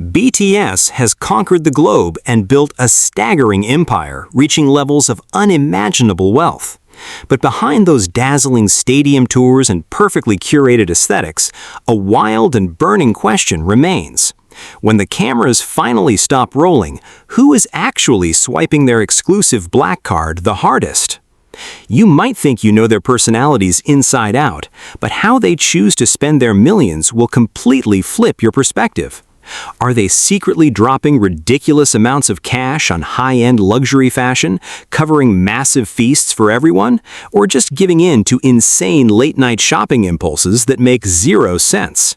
BTS has conquered the globe and built a staggering empire, reaching levels of unimaginable wealth. But behind those dazzling stadium tours and perfectly curated aesthetics, a wild and burning question remains. When the cameras finally stop rolling, who is actually swiping their exclusive black card the hardest? You might think you know their personalities inside out, but how they choose to spend their millions will completely flip your perspective. Are they secretly dropping ridiculous amounts of cash on high-end luxury fashion, covering massive feasts for everyone, or just giving in to insane late-night shopping impulses that make zero sense?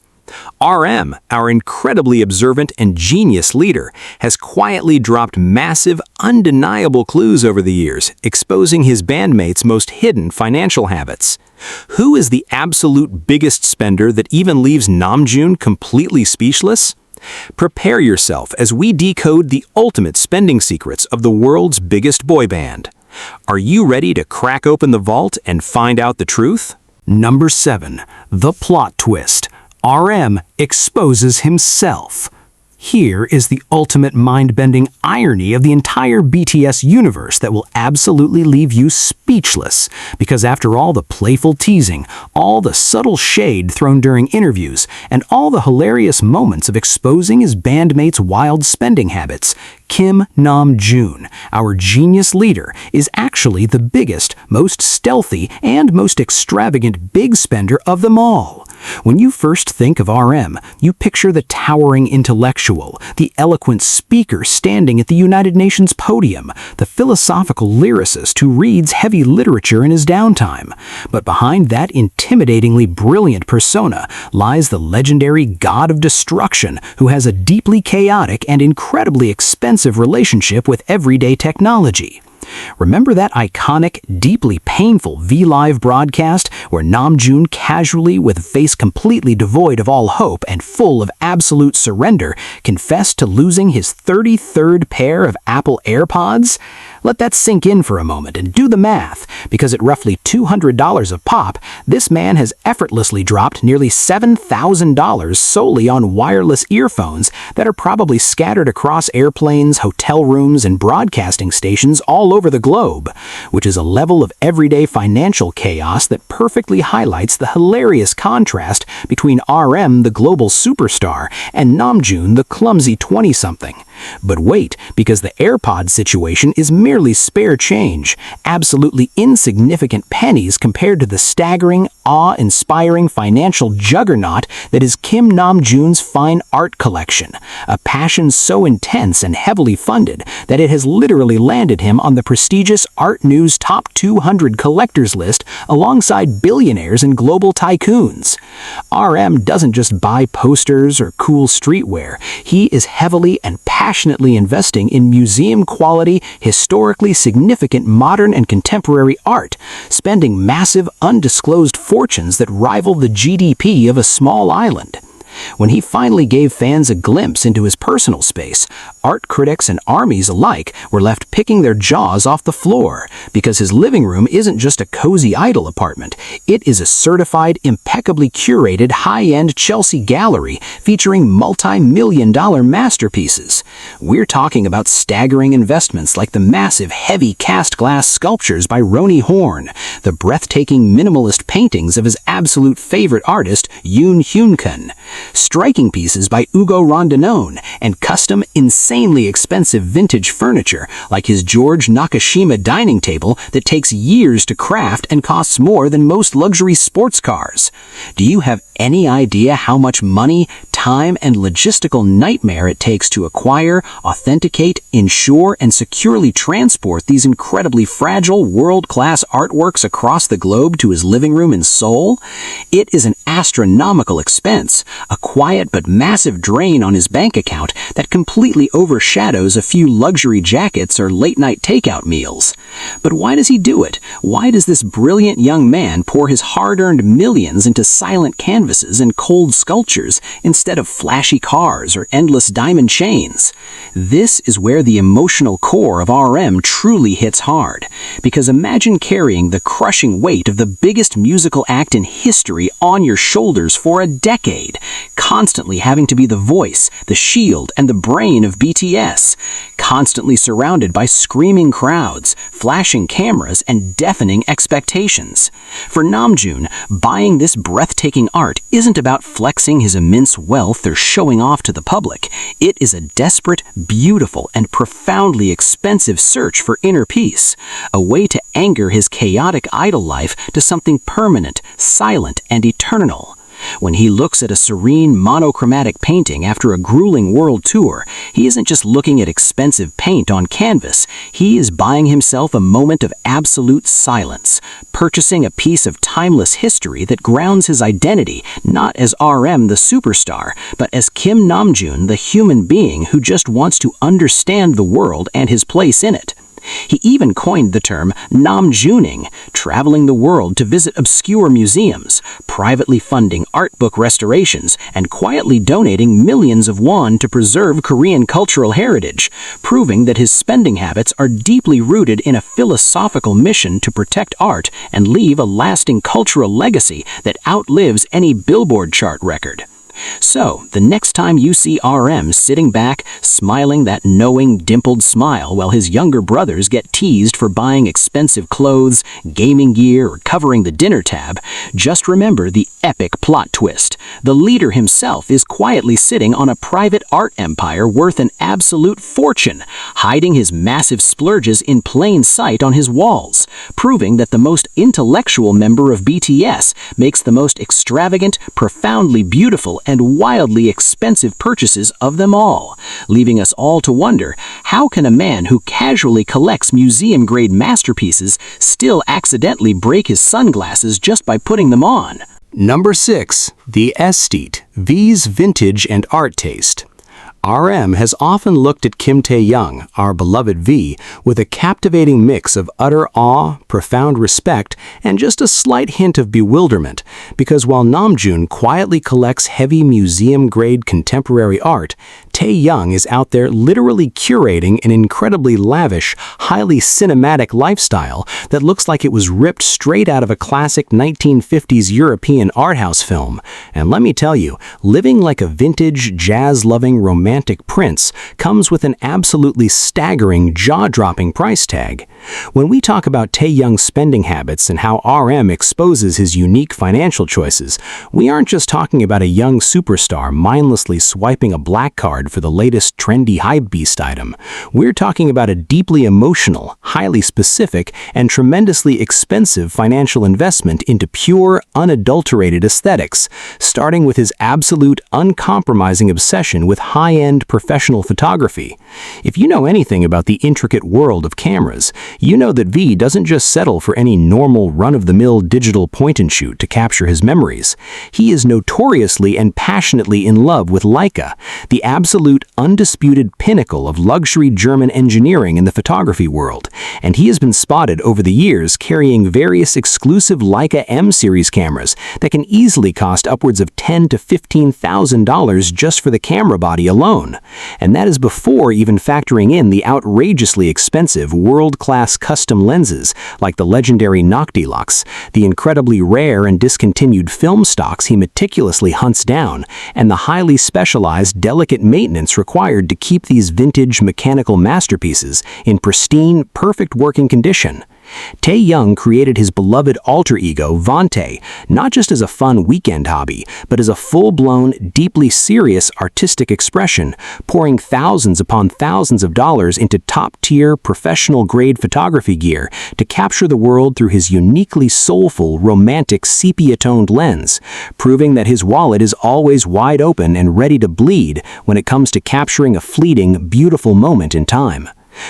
RM, our incredibly observant and genius leader, has quietly dropped massive, undeniable clues over the years, exposing his bandmates' most hidden financial habits. Who is the absolute biggest spender that even leaves Namjoon completely speechless? Prepare yourself as we decode the ultimate spending secrets of the world's biggest boy band. Are you ready to crack open the vault and find out the truth? Number 7. The plot twist. RM exposes himself. Here is the ultimate mind-bending irony of the entire BTS universe that will absolutely leave you speechless, because after all the playful teasing, all the subtle shade thrown during interviews, and all the hilarious moments of exposing his bandmates' wild spending habits, Kim Namjoon, our genius leader, is actually the biggest, most stealthy, and most extravagant big spender of them all. When you first think of RM, you picture the towering intellectual, the eloquent speaker standing at the United Nations podium, the philosophical lyricist who reads heavy literature in his downtime. But behind that intimidatingly brilliant persona lies the legendary god of destruction who has a deeply chaotic and incredibly expensive relationship with everyday technology. Remember that iconic, deeply painful V-Live broadcast where Namjoon casually, with a face completely devoid of all hope and full of absolute surrender, confessed to losing his 33rd pair of Apple AirPods? Let that sink in for a moment and do the math, because at roughly $200 a pop, this man has effortlessly dropped nearly $7,000 solely on wireless earphones that are probably scattered across airplanes, hotel rooms, and broadcasting stations all over the globe, which is a level of everyday financial chaos that perfectly highlights the hilarious contrast between RM, the global superstar, and Namjoon, the clumsy 20-something. But wait, because the AirPod situation is merely spare change, absolutely insignificant pennies compared to the staggering, awe-inspiring financial juggernaut that is Kim Namjoon's fine art collection, a passion so intense and heavily funded that it has literally landed him on the prestigious Art News Top 200 collectors list alongside billionaires and global tycoons. RM doesn't just buy posters or cool streetwear, he is heavily and passionately investing in museum-quality, historically significant modern and contemporary art, spending massive, undisclosed fortunes that rival the GDP of a small island. When he finally gave fans a glimpse into his personal space, art critics and armies alike were left picking their jaws off the floor, because his living room isn't just a cozy idol apartment, it is a certified, impeccably curated, high-end Chelsea gallery featuring multi-million-dollar masterpieces. We're talking about staggering investments like the massive, heavy cast glass sculptures by Roni Horn, the breathtaking minimalist paintings of his absolute favorite artist, Yoon Hyun-kun, striking pieces by Ugo Rondinone, and custom, insanely expensive vintage furniture like his George Nakashima dining table that takes years to craft and costs more than most luxury sports cars. Do you have any idea how much money, time, and logistical nightmare it takes to acquire, authenticate, insure, and securely transport these incredibly fragile, world-class artworks across the globe to his living room in Seoul? It is an astronomical expense, a quiet but massive drain on his bank account that completely overshadows a few luxury jackets or late-night takeout meals. But why does he do it? Why does this brilliant young man pour his hard-earned millions into silent canvases and cold sculptures instead of flashy cars or endless diamond chains? This is where the emotional core of RM truly hits hard, because imagine carrying the crushing weight of the biggest musical act in history on your shoulders for a decade, constantly having to be the voice, the shield, and the brain of BTS, constantly surrounded by screaming crowds, flashing cameras, and deafening expectations. For Namjoon, buying this breathtaking art isn't about flexing his immense wealth or showing off to the public. It is a desperate, beautiful, and profoundly expensive search for inner peace, a way to anchor his chaotic idol life to something permanent, silent, and eternal. When he looks at a serene, monochromatic painting after a grueling world tour, he isn't just looking at expensive paint on canvas, he is buying himself a moment of absolute silence, purchasing a piece of timeless history that grounds his identity not as RM the superstar, but as Kim Namjoon, the human being who just wants to understand the world and his place in it. He even coined the term Namjooning, traveling the world to visit obscure museums, privately funding art book restorations, and quietly donating millions of won to preserve Korean cultural heritage, proving that his spending habits are deeply rooted in a philosophical mission to protect art and leave a lasting cultural legacy that outlives any Billboard chart record. So, the next time you see RM sitting back, smiling that knowing, dimpled smile while his younger brothers get teased for buying expensive clothes, gaming gear, or covering the dinner tab, just remember the epic plot twist. The leader himself is quietly sitting on a private art empire worth an absolute fortune, hiding his massive splurges in plain sight on his walls, proving that the most intellectual member of BTS makes the most extravagant, profoundly beautiful, and wildly expensive purchases of them all, leaving us all to wonder, how can a man who casually collects museum-grade masterpieces still accidentally break his sunglasses just by putting them on? Number 6. The Aesthete, V's Vintage and Art Taste. RM has often looked at Kim Taehyung, our beloved V, with a captivating mix of utter awe, profound respect, and just a slight hint of bewilderment, because while Namjoon quietly collects heavy museum-grade contemporary art, Taehyung is out there literally curating an incredibly lavish, highly cinematic lifestyle that looks like it was ripped straight out of a classic 1950s European art house film. And let me tell you, living like a vintage, jazz-loving, romantic prince comes with an absolutely staggering, jaw-dropping price tag. When we talk about Taehyung's spending habits and how RM exposes his unique financial choices, we aren't just talking about a young superstar mindlessly swiping a black card for the latest trendy hypebeast item. We're talking about a deeply emotional, highly specific, and tremendously expensive financial investment into pure, unadulterated aesthetics, starting with his absolute, uncompromising obsession with high-end professional photography. If you know anything about the intricate world of cameras, you know that V doesn't just settle for any normal run-of-the-mill digital point-and-shoot to capture his memories. He is notoriously and passionately in love with Leica, the absolute, undisputed pinnacle of luxury German engineering in the photography world, and he has been spotted over the years carrying various exclusive Leica M-series cameras that can easily cost upwards of $10,000 to $15,000 just for the camera body alone. And that is before even factoring in the outrageously expensive world-class custom lenses like the legendary Noctilux, the incredibly rare and discontinued film stocks he meticulously hunts down, and the highly specialized, delicate maintenance required to keep these vintage mechanical masterpieces in pristine, perfect working condition. Taehyung created his beloved alter ego, Vante, not just as a fun weekend hobby, but as a full-blown, deeply serious artistic expression, pouring thousands upon thousands of dollars into top-tier, professional-grade photography gear to capture the world through his uniquely soulful, romantic, sepia-toned lens, proving that his wallet is always wide open and ready to bleed when it comes to capturing a fleeting, beautiful moment in time.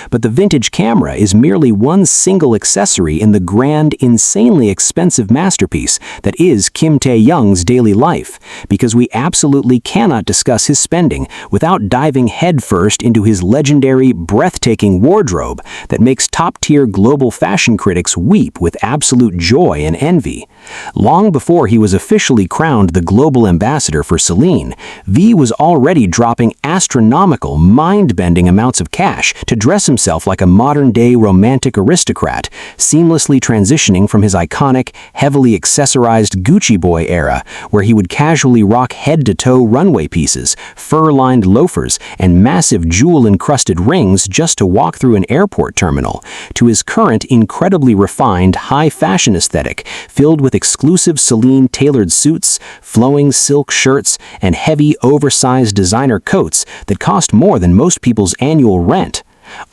But the vintage camera is merely one single accessory in the grand, insanely expensive masterpiece that is Kim Taehyung's daily life, because we absolutely cannot discuss his spending without diving headfirst into his legendary, breathtaking wardrobe that makes top-tier global fashion critics weep with absolute joy and envy. Long before he was officially crowned the global ambassador for Celine, V was already dropping astronomical, mind-bending amounts of cash to dress himself like a modern-day romantic aristocrat, seamlessly transitioning from his iconic, heavily accessorized Gucci boy era, where he would casually rock head-to-toe runway pieces, fur-lined loafers, and massive jewel-encrusted rings just to walk through an airport terminal, to his current incredibly refined, high-fashion aesthetic, filled with exclusive Celine-tailored suits, flowing silk shirts, and heavy, oversized designer coats that cost more than most people's annual rent.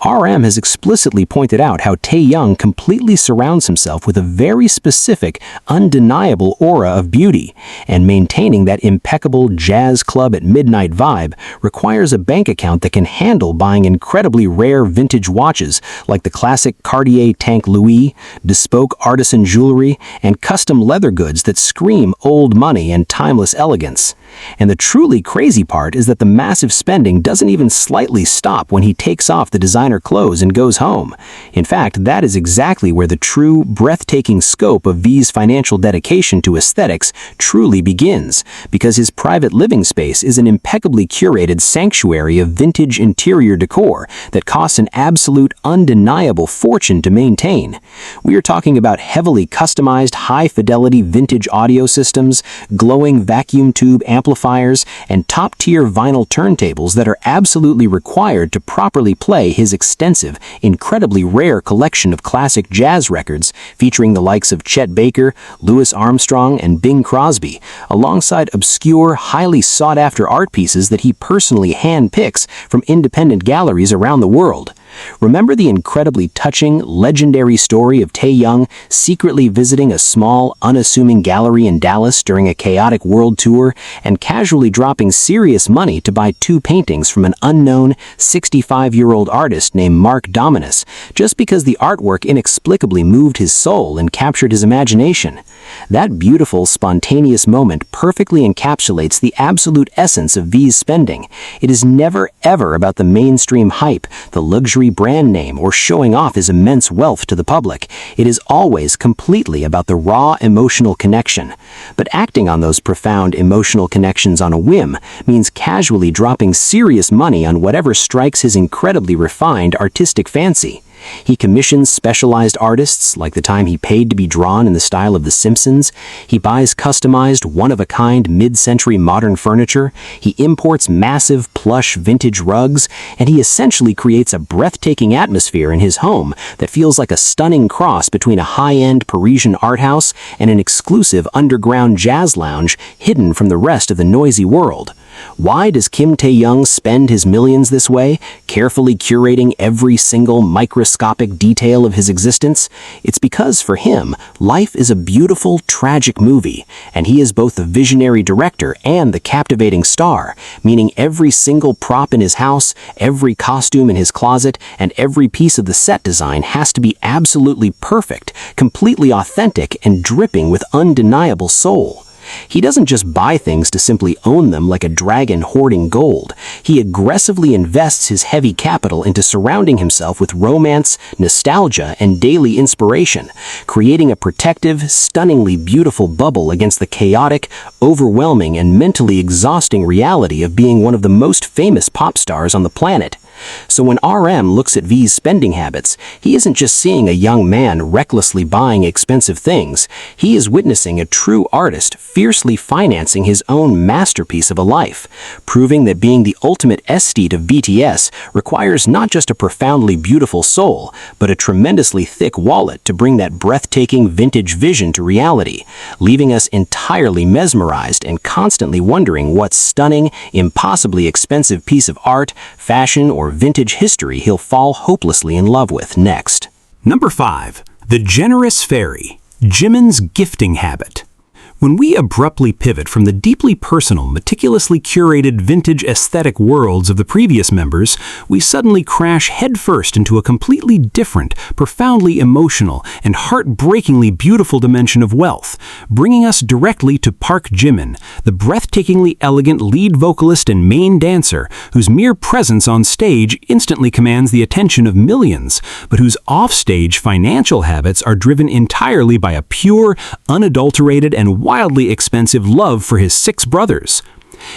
RM has explicitly pointed out how Taehyung completely surrounds himself with a very specific, undeniable aura of beauty, and maintaining that impeccable jazz club at midnight vibe requires a bank account that can handle buying incredibly rare vintage watches like the classic Cartier Tank Louis, bespoke artisan jewelry, and custom leather goods that scream old money and timeless elegance. And the truly crazy part is that the massive spending doesn't even slightly stop when he takes off the designer clothes and goes home. In fact, that is exactly where the true, breathtaking scope of V's financial dedication to aesthetics truly begins, because his private living space is an impeccably curated sanctuary of vintage interior decor that costs an absolute, undeniable fortune to maintain. We are talking about heavily customized, high-fidelity vintage audio systems, glowing vacuum tube amplifiers, and top-tier vinyl turntables that are absolutely required to properly play his extensive, incredibly rare collection of classic jazz records featuring the likes of Chet Baker, Louis Armstrong, and Bing Crosby, alongside obscure, highly sought-after art pieces that he personally hand-picks from independent galleries around the world. Remember the incredibly touching, legendary story of Taehyung secretly visiting a small, unassuming gallery in Dallas during a chaotic world tour and casually dropping serious money to buy 2 paintings from an unknown 65-year-old artist named Mark Dominus, just because the artwork inexplicably moved his soul and captured his imagination? That beautiful, spontaneous moment perfectly encapsulates the absolute essence of V's spending. It is never ever about the mainstream hype, the luxury brand name, or showing off his immense wealth to the public. It is always completely about the raw emotional connection. But acting on those profound emotional connections on a whim means casually dropping serious money on whatever strikes his incredibly refined artistic fancy. He commissions specialized artists, like the time he paid to be drawn in the style of The Simpsons. He buys customized, one-of-a-kind mid-century modern furniture. He imports massive, plush vintage rugs, and he essentially creates a breathtaking atmosphere in his home that feels like a stunning cross between a high-end Parisian art house and an exclusive underground jazz lounge hidden from the rest of the noisy world. Why does Kim Taehyung spend his millions this way, carefully curating every single microscopic detail of his existence? It's because, for him, life is a beautiful, tragic movie, and he is both the visionary director and the captivating star, meaning every single prop in his house, every costume in his closet, and every piece of the set design has to be absolutely perfect, completely authentic, and dripping with undeniable soul. He doesn't just buy things to simply own them like a dragon hoarding gold. He aggressively invests his heavy capital into surrounding himself with romance, nostalgia, and daily inspiration, creating a protective, stunningly beautiful bubble against the chaotic, overwhelming, and mentally exhausting reality of being one of the most famous pop stars on the planet. So when RM looks at V's spending habits, he isn't just seeing a young man recklessly buying expensive things. He is witnessing a true artist fiercely financing his own masterpiece of a life, proving that being the ultimate aesthete of BTS requires not just a profoundly beautiful soul, but a tremendously thick wallet to bring that breathtaking vintage vision to reality, leaving us entirely mesmerized and constantly wondering what stunning, impossibly expensive piece of art, fashion, or vintage history he'll fall hopelessly in love with next. Number 5. The Generous Fairy, Jimin's Gifting Habit. When we abruptly pivot from the deeply personal, meticulously curated vintage aesthetic worlds of the previous members, we suddenly crash headfirst into a completely different, profoundly emotional, and heartbreakingly beautiful dimension of wealth, bringing us directly to Park Jimin, the breathtakingly elegant lead vocalist and main dancer whose mere presence on stage instantly commands the attention of millions, but whose offstage financial habits are driven entirely by a pure, unadulterated, and wildly expensive love for his 6 brothers.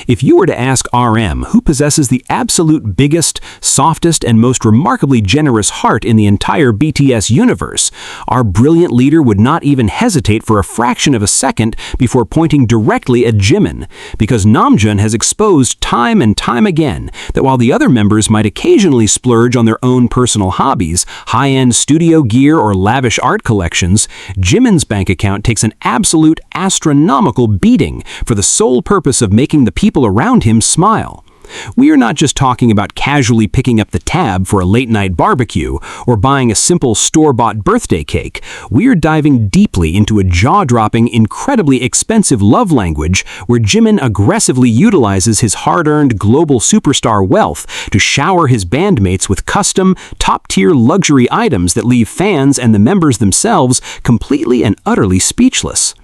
If you were to ask RM who possesses the absolute biggest, softest, and most remarkably generous heart in the entire BTS universe, our brilliant leader would not even hesitate for a fraction of a second before pointing directly at Jimin, because Namjoon has exposed time and time again that while the other members might occasionally splurge on their own personal hobbies, high-end studio gear, or lavish art collections, Jimin's bank account takes an absolute astronomical beating for the sole purpose of making the people around him smile. We are not just talking about casually picking up the tab for a late-night barbecue or buying a simple store-bought birthday cake. We are diving deeply into a jaw-dropping, incredibly expensive love language where Jimin aggressively utilizes his hard-earned global superstar wealth to shower his bandmates with custom, top-tier luxury items that leave fans and the members themselves completely and utterly speechless.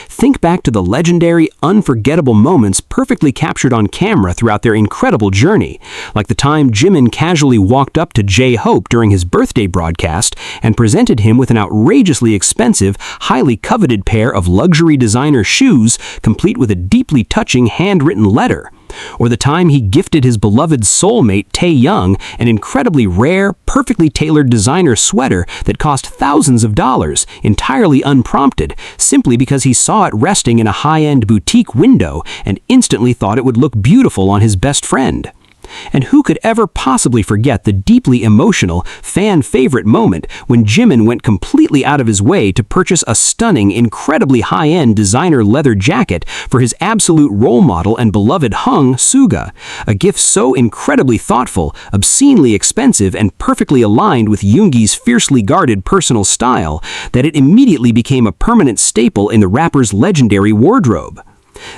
Think back to the legendary, unforgettable moments perfectly captured on camera throughout their incredible journey, like the time Jimin casually walked up to J-Hope during his birthday broadcast and presented him with an outrageously expensive, highly coveted pair of luxury designer shoes, complete with a deeply touching handwritten letter. Or the time he gifted his beloved soulmate Taehyung an incredibly rare, perfectly tailored designer sweater that cost thousands of dollars, entirely unprompted, simply because he saw it resting in a high-end boutique window and instantly thought it would look beautiful on his best friend. And who could ever possibly forget the deeply emotional, fan-favorite moment when Jimin went completely out of his way to purchase a stunning, incredibly high-end designer leather jacket for his absolute role model and beloved hung, Suga, a gift so incredibly thoughtful, obscenely expensive, and perfectly aligned with Yoongi's fiercely guarded personal style that it immediately became a permanent staple in the rapper's legendary wardrobe.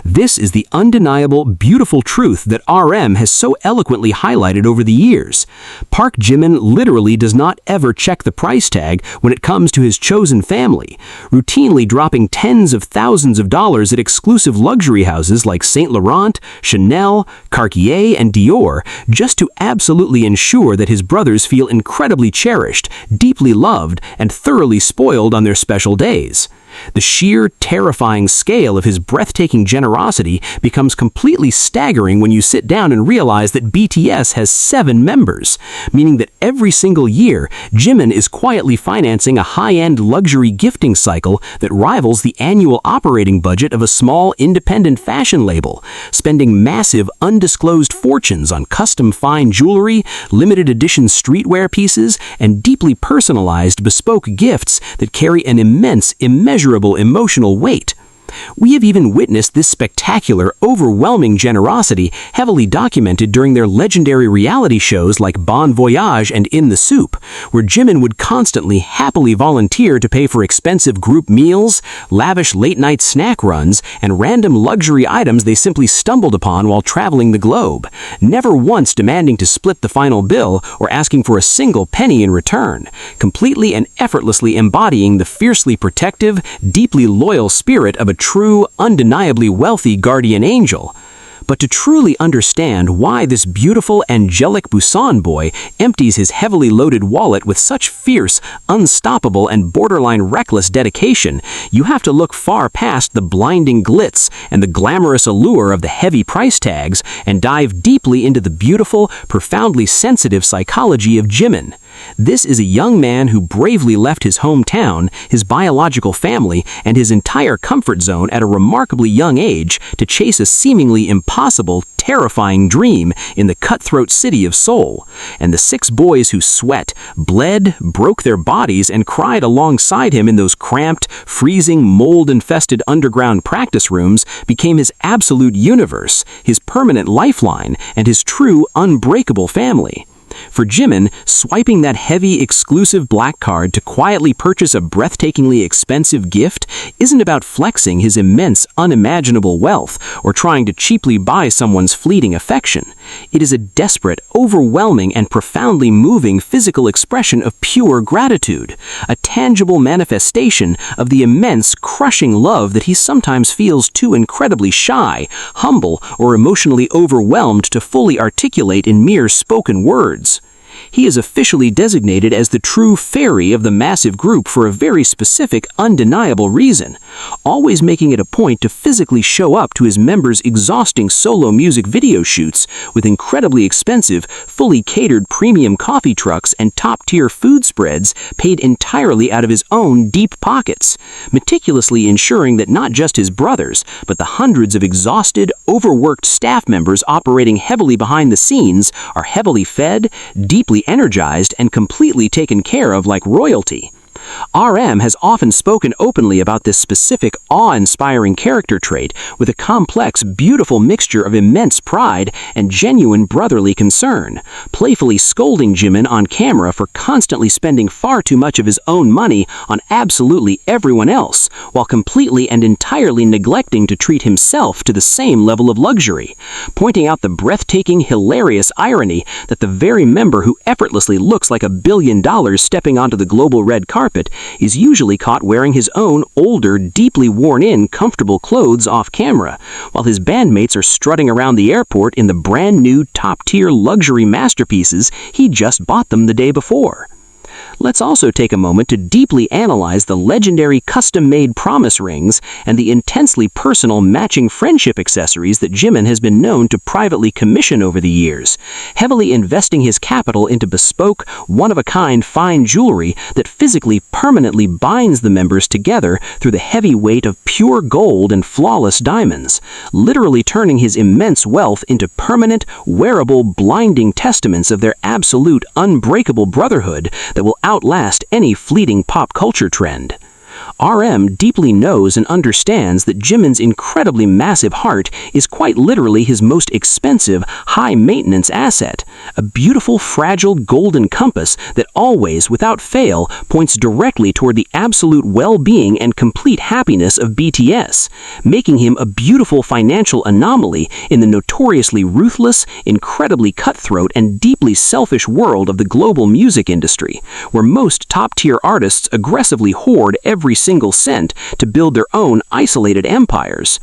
This is the undeniable, beautiful truth that RM has so eloquently highlighted over the years. Park Jimin literally does not ever check the price tag when it comes to his chosen family, routinely dropping tens of thousands of dollars at exclusive luxury houses like Saint Laurent, Chanel, Cartier, and Dior, just to absolutely ensure that his brothers feel incredibly cherished, deeply loved, and thoroughly spoiled on their special days. The sheer, terrifying scale of his breathtaking generosity becomes completely staggering when you sit down and realize that BTS has 7 members, meaning that every single year, Jimin is quietly financing a high-end luxury gifting cycle that rivals the annual operating budget of a small, independent fashion label, spending massive, undisclosed fortunes on custom fine jewelry, limited edition streetwear pieces, and deeply personalized bespoke gifts that carry an immense, immeasurable emotional weight. We have even witnessed this spectacular, overwhelming generosity heavily documented during their legendary reality shows like Bon Voyage and In the Soup, where Jimin would constantly happily volunteer to pay for expensive group meals, lavish late-night snack runs, and random luxury items they simply stumbled upon while traveling the globe, never once demanding to split the final bill or asking for a single penny in return, completely and effortlessly embodying the fiercely protective, deeply loyal spirit of a true, undeniably wealthy guardian angel. But to truly understand why this beautiful, angelic Busan boy empties his heavily loaded wallet with such fierce, unstoppable, and borderline reckless dedication, you have to look far past the blinding glitz and the glamorous allure of the heavy price tags and dive deeply into the beautiful, profoundly sensitive psychology of Jimin. This is a young man who bravely left his hometown, his biological family, and his entire comfort zone at a remarkably young age to chase a seemingly impossible, terrifying dream in the cutthroat city of Seoul. And the 6 boys who sweat, bled, broke their bodies, and cried alongside him in those cramped, freezing, mold-infested underground practice rooms became his absolute universe, his permanent lifeline, and his true, unbreakable family. For Jimin, swiping that heavy, exclusive black card to quietly purchase a breathtakingly expensive gift isn't about flexing his immense, unimaginable wealth or trying to cheaply buy someone's fleeting affection. It is a desperate, overwhelming, and profoundly moving physical expression of pure gratitude, a tangible manifestation of the immense, crushing love that he sometimes feels too incredibly shy, humble, or emotionally overwhelmed to fully articulate in mere spoken words. He is officially designated as the true fairy of the massive group for a very specific, undeniable reason, always making it a point to physically show up to his members' exhausting solo music video shoots with incredibly expensive, fully catered premium coffee trucks and top-tier food spreads paid entirely out of his own deep pockets, meticulously ensuring that not just his brothers, but the hundreds of exhausted, overworked staff members operating heavily behind the scenes are heavily fed, deeply energized, and completely taken care of like royalty. RM has often spoken openly about this specific, awe-inspiring character trait with a complex, beautiful mixture of immense pride and genuine brotherly concern, playfully scolding Jimin on camera for constantly spending far too much of his own money on absolutely everyone else, while completely and entirely neglecting to treat himself to the same level of luxury, pointing out the breathtaking, hilarious irony that the very member who effortlessly looks like $1 billion stepping onto the global red carpet is usually caught wearing his own older, deeply worn-in, comfortable clothes off camera, while his bandmates are strutting around the airport in the brand-new, top-tier luxury masterpieces he just bought them the day before. Let's also take a moment to deeply analyze the legendary custom-made promise rings and the intensely personal matching friendship accessories that Jimin has been known to privately commission over the years, heavily investing his capital into bespoke, one-of-a-kind fine jewelry that physically permanently binds the members together through the heavy weight of pure gold and flawless diamonds, literally turning his immense wealth into permanent, wearable, blinding testaments of their absolute, unbreakable brotherhood that will outlast any fleeting pop culture trend. RM deeply knows and understands that Jimin's incredibly massive heart is quite literally his most expensive, high-maintenance asset, a beautiful, fragile golden compass that always, without fail, points directly toward the absolute well-being and complete happiness of BTS, making him a beautiful financial anomaly in the notoriously ruthless, incredibly cutthroat, and deeply selfish world of the global music industry, where most top-tier artists aggressively hoard every single cent to build their own isolated empires.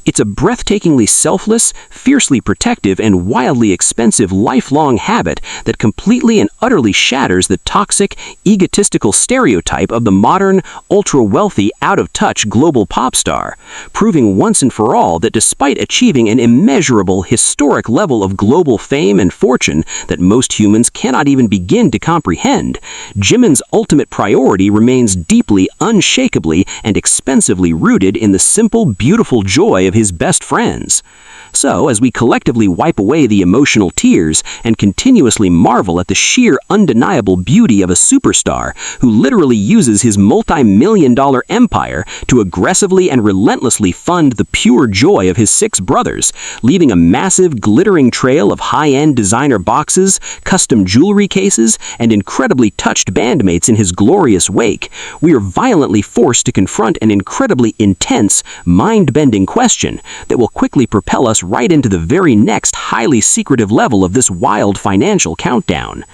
It's a breathtakingly selfless, fiercely protective, and wildly expensive lifelong habit that completely and utterly shatters the toxic, egotistical stereotype of the modern, ultra-wealthy, out-of-touch global pop star, proving once and for all that despite achieving an immeasurable, historic level of global fame and fortune that most humans cannot even begin to comprehend, Jimin's ultimate priority remains deeply, unshakably, and expensively rooted in the simple, beautiful joy of his best friends. So, as we collectively wipe away the emotional tears and continuously marvel at the sheer undeniable beauty of a superstar who literally uses his multi-million-dollar empire to aggressively and relentlessly fund the pure joy of his 6 brothers, leaving a massive, glittering trail of high-end designer boxes, custom jewelry cases, and incredibly touched bandmates in his glorious wake, we are violently forced to confront an incredibly intense, mind-bending question that will quickly propel us right into the very next highly secretive level of this wild financial countdown.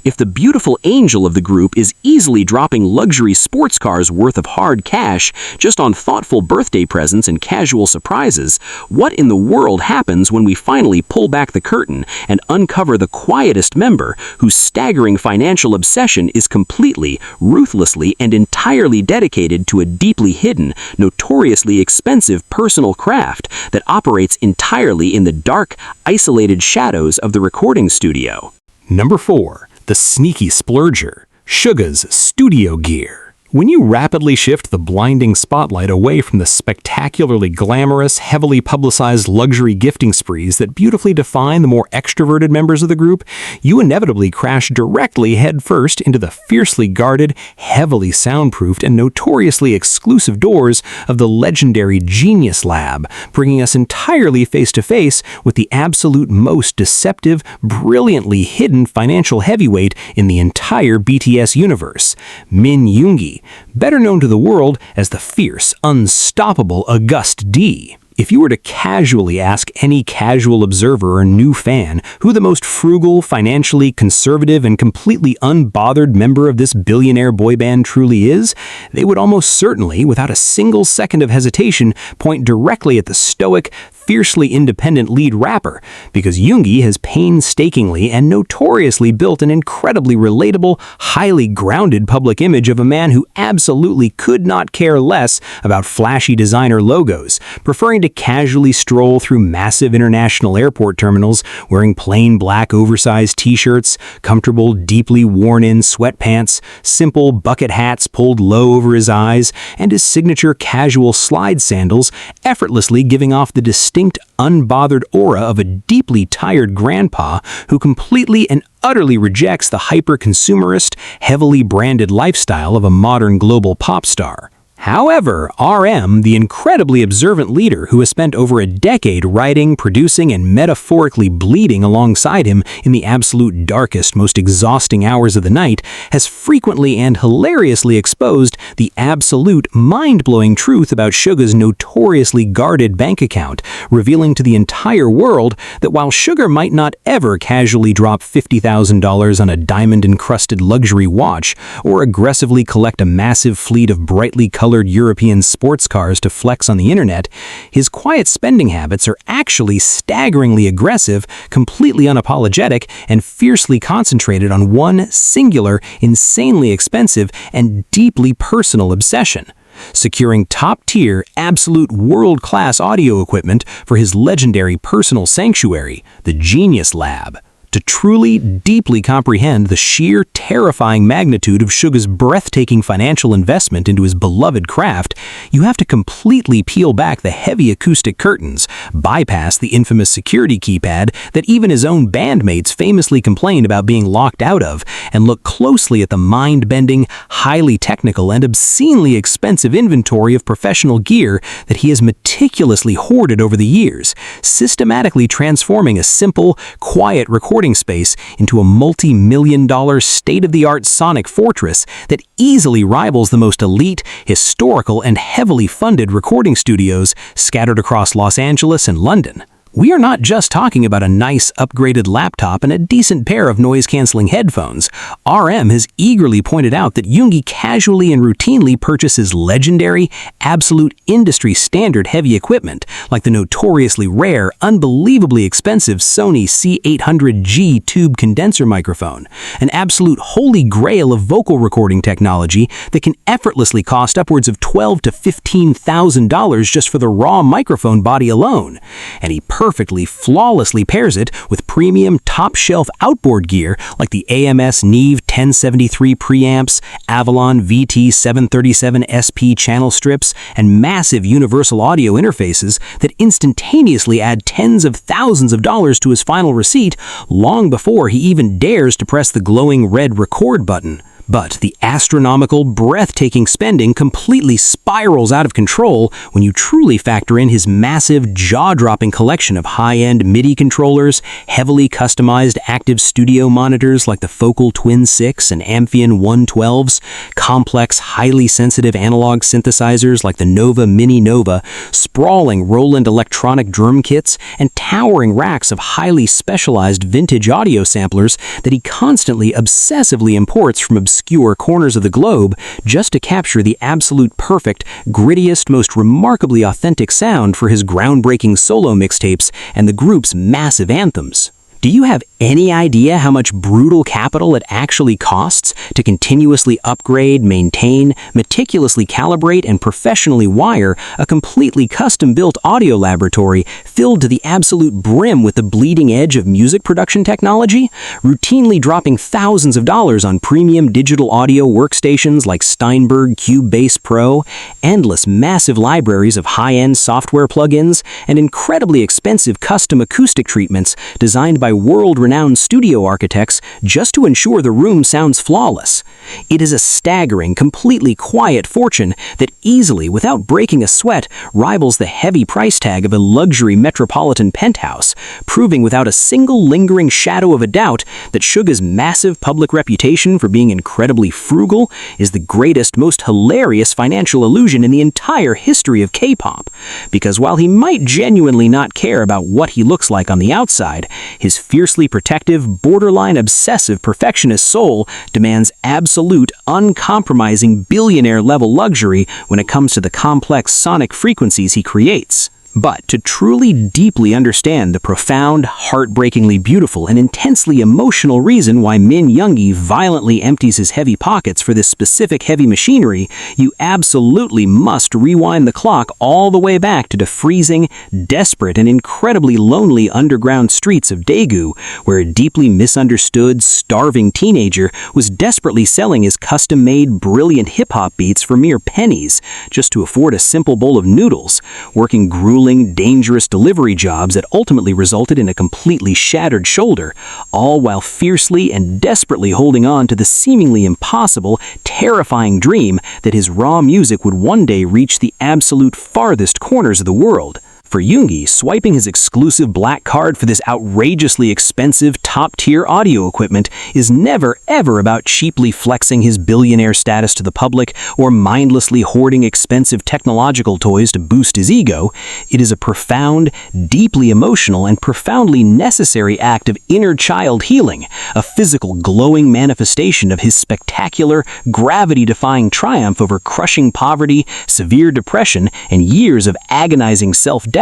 If the beautiful angel of the group is easily dropping luxury sports cars worth of hard cash just on thoughtful birthday presents and casual surprises, what in the world happens when we finally pull back the curtain and uncover the quietest member whose staggering financial obsession is completely, ruthlessly, and entirely dedicated to a deeply hidden, notoriously expensive personal craft that operates entirely in the dark, isolated shadows of the recording studio? Number 4. The sneaky splurger, Suga's studio gear. When you rapidly shift the blinding spotlight away from the spectacularly glamorous, heavily publicized luxury gifting sprees that beautifully define the more extroverted members of the group, you inevitably crash directly headfirst into the fiercely guarded, heavily soundproofed, and notoriously exclusive doors of the legendary Genius Lab, bringing us entirely face-to-face with the absolute most deceptive, brilliantly hidden financial heavyweight in the entire BTS universe, Min Yoongi, better known to the world as the fierce, unstoppable August D. If you were to casually ask any casual observer or new fan who the most frugal, financially conservative, and completely unbothered member of this billionaire boy band truly is, they would almost certainly, without a single second of hesitation, point directly at the stoic, fiercely independent lead rapper, because Yoongi has painstakingly and notoriously built an incredibly relatable, highly grounded public image of a man who absolutely could not care less about flashy designer logos, preferring to casually stroll through massive international airport terminals wearing plain black oversized t-shirts, comfortable, deeply worn-in sweatpants, simple bucket hats pulled low over his eyes, and his signature casual slide sandals, effortlessly giving off the distinct, unbothered aura of a deeply tired grandpa who completely and utterly rejects the hyper-consumerist, heavily branded lifestyle of a modern global pop star. However, RM, the incredibly observant leader who has spent over a decade writing, producing, and metaphorically bleeding alongside him in the absolute darkest, most exhausting hours of the night, has frequently and hilariously exposed the absolute, mind-blowing truth about Suga's notoriously guarded bank account, revealing to the entire world that while Suga might not ever casually drop $50,000 on a diamond-encrusted luxury watch or aggressively collect a massive fleet of brightly colored European sports cars to flex on the internet, his quiet spending habits are actually staggeringly aggressive, completely unapologetic, and fiercely concentrated on one singular, insanely expensive, and deeply personal obsession: securing top-tier, absolute world-class audio equipment for his legendary personal sanctuary, the Genius Lab. To truly, deeply comprehend the sheer, terrifying magnitude of Suga's breathtaking financial investment into his beloved craft, you have to completely peel back the heavy acoustic curtains, bypass the infamous security keypad that even his own bandmates famously complained about being locked out of, and look closely at the mind-bending, highly technical, and obscenely expensive inventory of professional gear that he has meticulously hoarded over the years, systematically transforming a simple, quiet recording space into a multi-million-dollar state-of-the-art sonic fortress that easily rivals the most elite, historical, and heavily funded recording studios scattered across Los Angeles and London. We are not just talking about a nice, upgraded laptop and a decent pair of noise-canceling headphones. RM has eagerly pointed out that Yoongi casually and routinely purchases legendary, absolute industry-standard heavy equipment, like the notoriously rare, unbelievably expensive Sony C800G tube condenser microphone, an absolute holy grail of vocal recording technology that can effortlessly cost upwards of $12,000 to $15,000 just for the raw microphone body alone. And he perfectly, flawlessly pairs it with premium top-shelf outboard gear like the AMS Neve 1073 preamps, Avalon VT737 SP channel strips, and massive universal audio interfaces that instantaneously add tens of thousands of dollars to his final receipt long before he even dares to press the glowing red record button. But the astronomical, breathtaking spending completely spirals out of control when you truly factor in his massive, jaw-dropping collection of high-end MIDI controllers, heavily customized active studio monitors like the Focal Twin 6 and Amphion 112s, complex, highly sensitive analog synthesizers like the Nova Mini Nova, sprawling Roland electronic drum kits, and towering racks of highly specialized vintage audio samplers that he constantly, obsessively imports from obscure corners of the globe just to capture the absolute perfect, grittiest, most remarkably authentic sound for his groundbreaking solo mixtapes and the group's massive anthems. Do you have Any idea how much brutal capital it actually costs to continuously upgrade, maintain, meticulously calibrate, and professionally wire a completely custom-built audio laboratory filled to the absolute brim with the bleeding edge of music production technology? Routinely dropping thousands of dollars on premium digital audio workstations like Steinberg Cubase Pro, endless massive libraries of high-end software plugins, and incredibly expensive custom acoustic treatments designed by world-renowned studio architects just to ensure the room sounds flawless. It is a staggering, completely quiet fortune that easily, without breaking a sweat, rivals the heavy price tag of a luxury metropolitan penthouse, proving without a single lingering shadow of a doubt that Suga's massive public reputation for being incredibly frugal is the greatest, most hilarious financial illusion in the entire history of K-pop. Because while he might genuinely not care about what he looks like on the outside, his fiercely protective, borderline obsessive perfectionist soul demands absolute, uncompromising billionaire-level luxury when it comes to the complex sonic frequencies he creates. But to truly deeply understand the profound, heartbreakingly beautiful, and intensely emotional reason why Min Yoongi violently empties his heavy pockets for this specific heavy machinery, you absolutely must rewind the clock all the way back to the freezing, desperate, and incredibly lonely underground streets of Daegu, where a deeply misunderstood, starving teenager was desperately selling his custom-made, brilliant hip-hop beats for mere pennies, just to afford a simple bowl of noodles, working grueling, dangerous delivery jobs that ultimately resulted in a completely shattered shoulder, all while fiercely and desperately holding on to the seemingly impossible, terrifying dream that his raw music would one day reach the absolute farthest corners of the world. For Yoongi, swiping his exclusive black card for this outrageously expensive, top-tier audio equipment is never ever about cheaply flexing his billionaire status to the public or mindlessly hoarding expensive technological toys to boost his ego. It is a profound, deeply emotional, and profoundly necessary act of inner child healing, a physical, glowing manifestation of his spectacular, gravity-defying triumph over crushing poverty, severe depression, and years of agonizing self-doubt,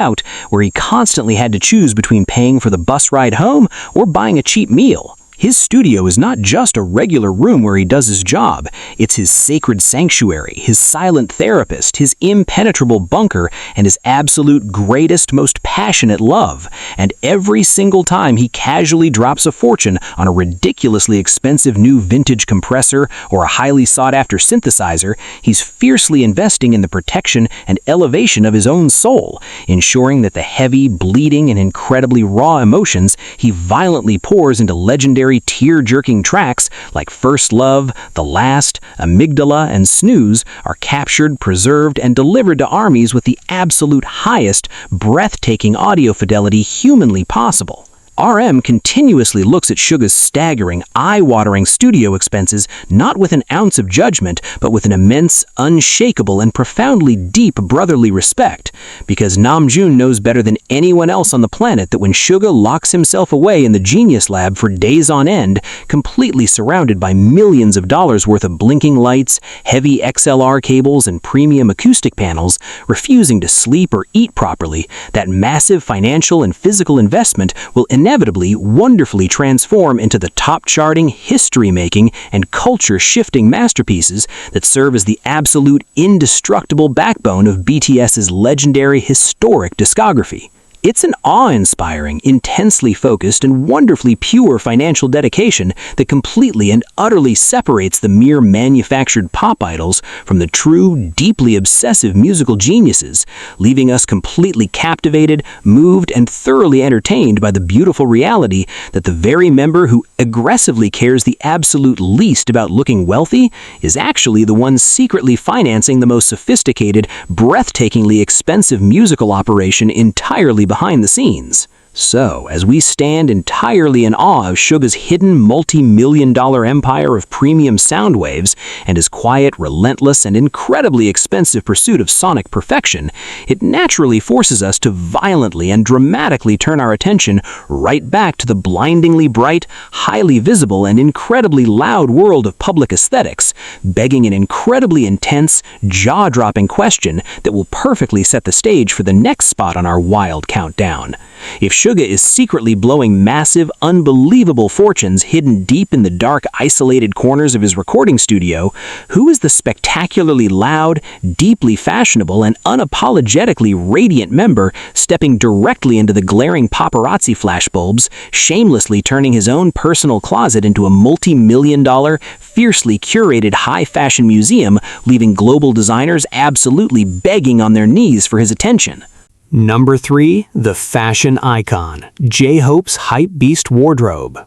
where he constantly had to choose between paying for the bus ride home or buying a cheap meal. His studio is not just a regular room where he does his job. It's his sacred sanctuary, his silent therapist, his impenetrable bunker, and his absolute greatest, most passionate love. And every single time he casually drops a fortune on a ridiculously expensive new vintage compressor or a highly sought-after synthesizer, he's fiercely investing in the protection and elevation of his own soul, ensuring that the heavy, bleeding, and incredibly raw emotions he violently pours into legendary tear-jerking tracks like First Love, The Last, Amygdala, and Snooze are captured, preserved, and delivered to armies with the absolute highest, breathtaking audio fidelity humanly possible. RM continuously looks at Suga's staggering, eye-watering studio expenses not with an ounce of judgment, but with an immense, unshakable, and profoundly deep brotherly respect, because Namjoon knows better than anyone else on the planet that when Suga locks himself away in the Genius Lab for days on end, completely surrounded by millions of dollars worth of blinking lights, heavy XLR cables, and premium acoustic panels, refusing to sleep or eat properly, that massive financial and physical investment will inevitably wonderfully transform into the top-charting, history-making, and culture-shifting masterpieces that serve as the absolute indestructible backbone of BTS's legendary historic discography. It's an awe-inspiring, intensely focused, and wonderfully pure financial dedication that completely and utterly separates the mere manufactured pop idols from the true, deeply obsessive musical geniuses, leaving us completely captivated, moved, and thoroughly entertained by the beautiful reality that the very member who aggressively cares the absolute least about looking wealthy is actually the one secretly financing the most sophisticated, breathtakingly expensive musical operation entirely behind the scenes. So, as we stand entirely in awe of Suga's hidden multi-million-dollar empire of premium sound waves and his quiet, relentless, and incredibly expensive pursuit of sonic perfection, it naturally forces us to violently and dramatically turn our attention right back to the blindingly bright, highly visible, and incredibly loud world of public aesthetics, begging an incredibly intense, jaw-dropping question that will perfectly set the stage for the next spot on our wild countdown. If Suga is secretly blowing massive, unbelievable fortunes hidden deep in the dark, isolated corners of his recording studio, who is the spectacularly loud, deeply fashionable, and unapologetically radiant member stepping directly into the glaring paparazzi flashbulbs, shamelessly turning his own personal closet into a multi-million-dollar, fiercely curated high-fashion museum, leaving global designers absolutely begging on their knees for his attention? Number 3, the fashion icon, J-Hope's hype beast wardrobe.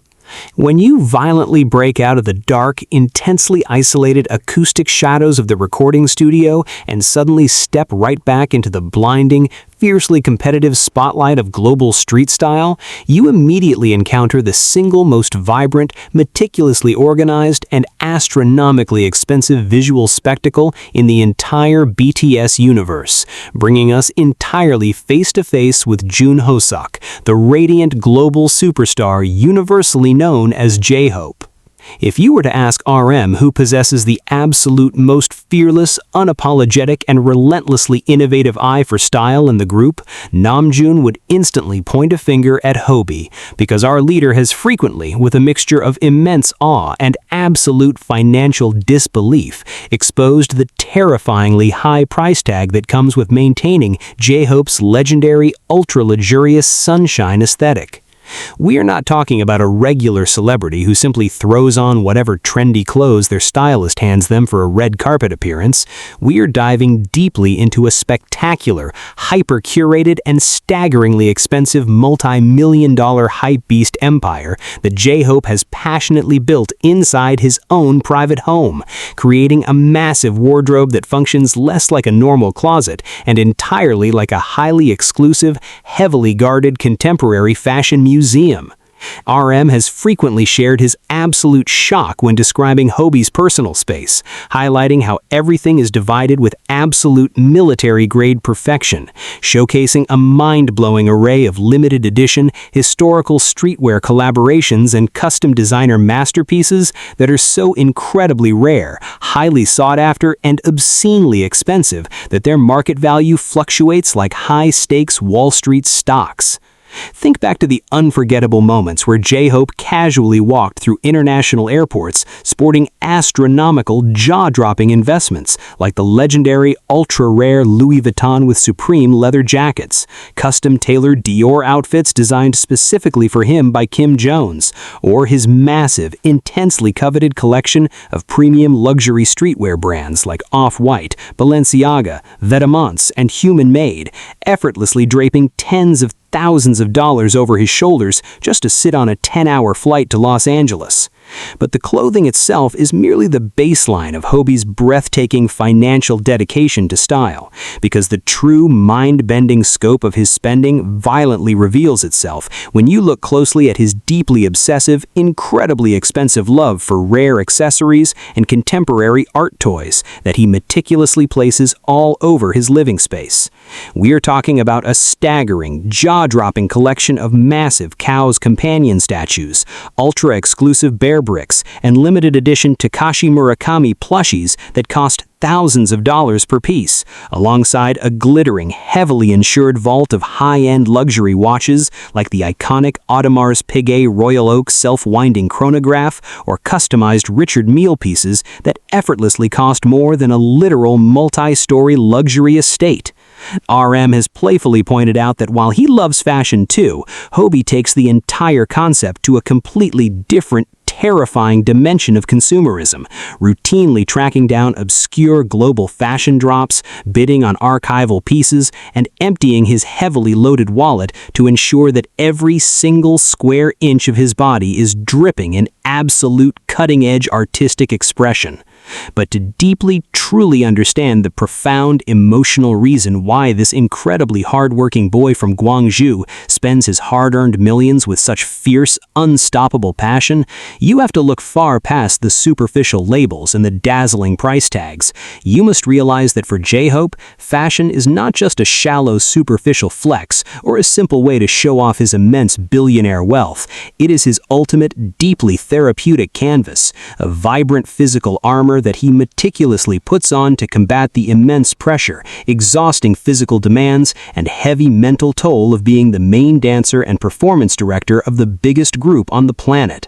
When you violently break out of the dark, intensely isolated acoustic shadows of the recording studio and suddenly step right back into the blinding, fiercely competitive spotlight of global street style, you immediately encounter the single most vibrant, meticulously organized, and astronomically expensive visual spectacle in the entire BTS universe, bringing us entirely face-to-face with Jun Hoseok, the radiant global superstar universally known as J-Hope. If you were to ask RM who possesses the absolute most fearless, unapologetic, and relentlessly innovative eye for style in the group, Namjoon would instantly point a finger at Hobie, because our leader has frequently, with a mixture of immense awe and absolute financial disbelief, exposed the terrifyingly high price tag that comes with maintaining J-Hope's legendary, ultra-luxurious sunshine aesthetic. We are not talking about a regular celebrity who simply throws on whatever trendy clothes their stylist hands them for a red carpet appearance. We are diving deeply into a spectacular, hyper-curated, and staggeringly expensive multi-million-dollar hypebeast empire that J-Hope has passionately built inside his own private home, creating a massive wardrobe that functions less like a normal closet and entirely like a highly exclusive, heavily guarded contemporary fashion museum. RM has frequently shared his absolute shock when describing Hobie's personal space, highlighting how everything is divided with absolute military-grade perfection, showcasing a mind-blowing array of limited edition, historical streetwear collaborations and custom designer masterpieces that are so incredibly rare, highly sought after, and obscenely expensive that their market value fluctuates like high-stakes Wall Street stocks. Think back to the unforgettable moments where J-Hope casually walked through international airports sporting astronomical, jaw-dropping investments like the legendary ultra-rare Louis Vuitton with Supreme leather jackets, custom-tailored Dior outfits designed specifically for him by Kim Jones, or his massive, intensely coveted collection of premium luxury streetwear brands like Off-White, Balenciaga, Vetements, and Human Made, effortlessly draping tens of thousands of dollars over his shoulders just to sit on a 10-hour flight to Los Angeles. But the clothing itself is merely the baseline of Hobie's breathtaking financial dedication to style, because the true mind-bending scope of his spending violently reveals itself when you look closely at his deeply obsessive, incredibly expensive love for rare accessories and contemporary art toys that he meticulously places all over his living space. We are talking about a staggering, jaw-dropping collection of massive Cow's companion statues, ultra-exclusive bear bricks, and limited edition Takashi Murakami plushies that cost thousands of dollars per piece, alongside a glittering, heavily insured vault of high-end luxury watches like the iconic Audemars Piguet Royal Oak self-winding chronograph or customized Richard Mille pieces that effortlessly cost more than a literal multi-story luxury estate. RM has playfully pointed out that while he loves fashion too, Hobie takes the entire concept to a completely different, terrifying dimension of consumerism, routinely tracking down obscure global fashion drops, bidding on archival pieces, and emptying his heavily loaded wallet to ensure that every single square inch of his body is dripping in absolute cutting-edge artistic expression. But to deeply, truly understand the profound emotional reason why this incredibly hard-working boy from Gwangju spends his hard-earned millions with such fierce, unstoppable passion, you have to look far past the superficial labels and the dazzling price tags. You must realize that for J-Hope, fashion is not just a shallow, superficial flex or a simple way to show off his immense billionaire wealth. It is his ultimate, deeply therapeutic canvas, a vibrant physical armor armor that he meticulously puts on to combat the immense pressure, exhausting physical demands, and heavy mental toll of being the main dancer and performance director of the biggest group on the planet.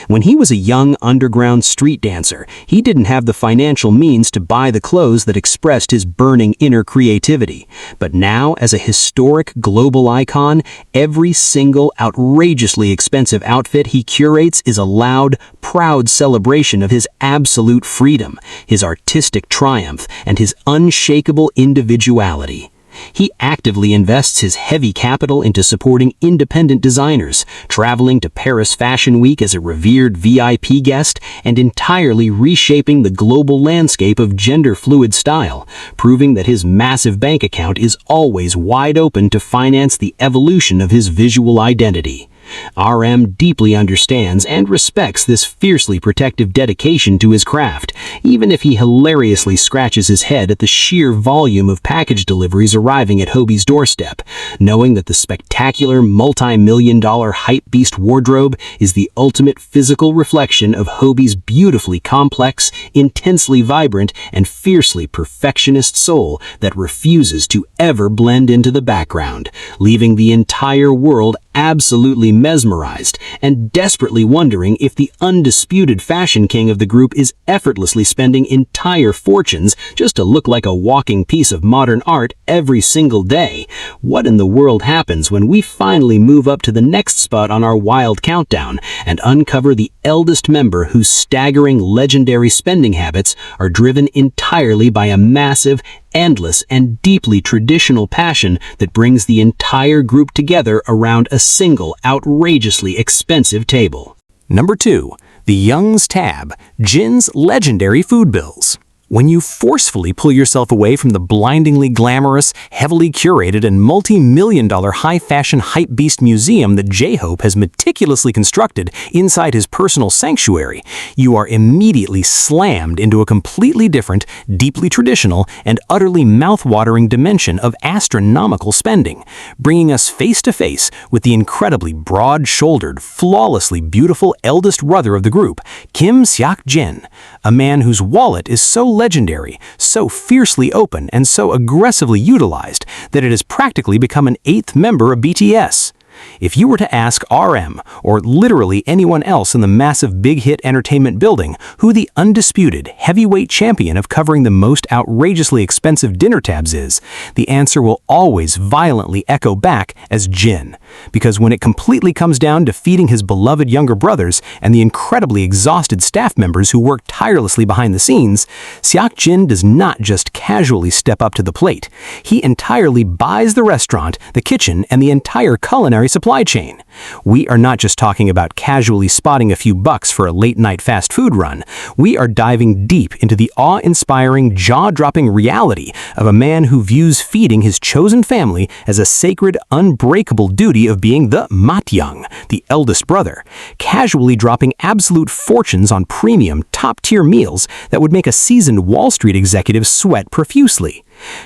When he was a young underground street dancer, he didn't have the financial means to buy the clothes that expressed his burning inner creativity. But now, as a historic global icon, every single outrageously expensive outfit he curates is a loud, proud celebration of his absolute freedom, his artistic triumph, and his unshakable individuality. He actively invests his heavy capital into supporting independent designers, traveling to Paris Fashion Week as a revered VIP guest, and entirely reshaping the global landscape of gender-fluid style, proving that his massive bank account is always wide open to finance the evolution of his visual identity. RM deeply understands and respects this fiercely protective dedication to his craft, even if he hilariously scratches his head at the sheer volume of package deliveries arriving at Hobie's doorstep, knowing that the spectacular multi-million-dollar hypebeast wardrobe is the ultimate physical reflection of Hobie's beautifully complex, intensely vibrant, and fiercely perfectionist soul that refuses to ever blend into the background, leaving the entire world absolutely mesmerized and desperately wondering if the undisputed fashion king of the group is effortlessly spending entire fortunes just to look like a walking piece of modern art every single day. What in the world happens when we finally move up to the next spot on our wild countdown and uncover the eldest member whose staggering legendary spending habits are driven entirely by a massive, endless, and deeply traditional passion that brings the entire group together around a single, outrageously expensive table? Number 2. The Young's Tab, Jin's legendary food bills. When you forcefully pull yourself away from the blindingly glamorous, heavily curated, and multi-million-dollar high-fashion hypebeast museum that J-Hope has meticulously constructed inside his personal sanctuary, you are immediately slammed into a completely different, deeply traditional, and utterly mouth-watering dimension of astronomical spending, bringing us face-to-face with the incredibly broad-shouldered, flawlessly beautiful eldest brother of the group, Kim Seok-jin, a man whose wallet is so legendary, so fiercely open, and so aggressively utilized that it has practically become an eighth member of BTS. If you were to ask RM, or literally anyone else in the massive big hit entertainment building, who the undisputed heavyweight champion of covering the most outrageously expensive dinner tabs is, the answer will always violently echo back as Jin. Because when it completely comes down to feeding his beloved younger brothers and the incredibly exhausted staff members who work tirelessly behind the scenes, Seok-jin does not just casually step up to the plate. He entirely buys the restaurant, the kitchen, and the entire culinary supply chain. We are not just talking about casually spotting a few bucks for a late-night fast food run. We are diving deep into the awe-inspiring, jaw-dropping reality of a man who views feeding his chosen family as a sacred, unbreakable duty of being the Matyoung, the eldest brother, casually dropping absolute fortunes on premium, top-tier meals that would make a seasoned Wall Street executive sweat profusely.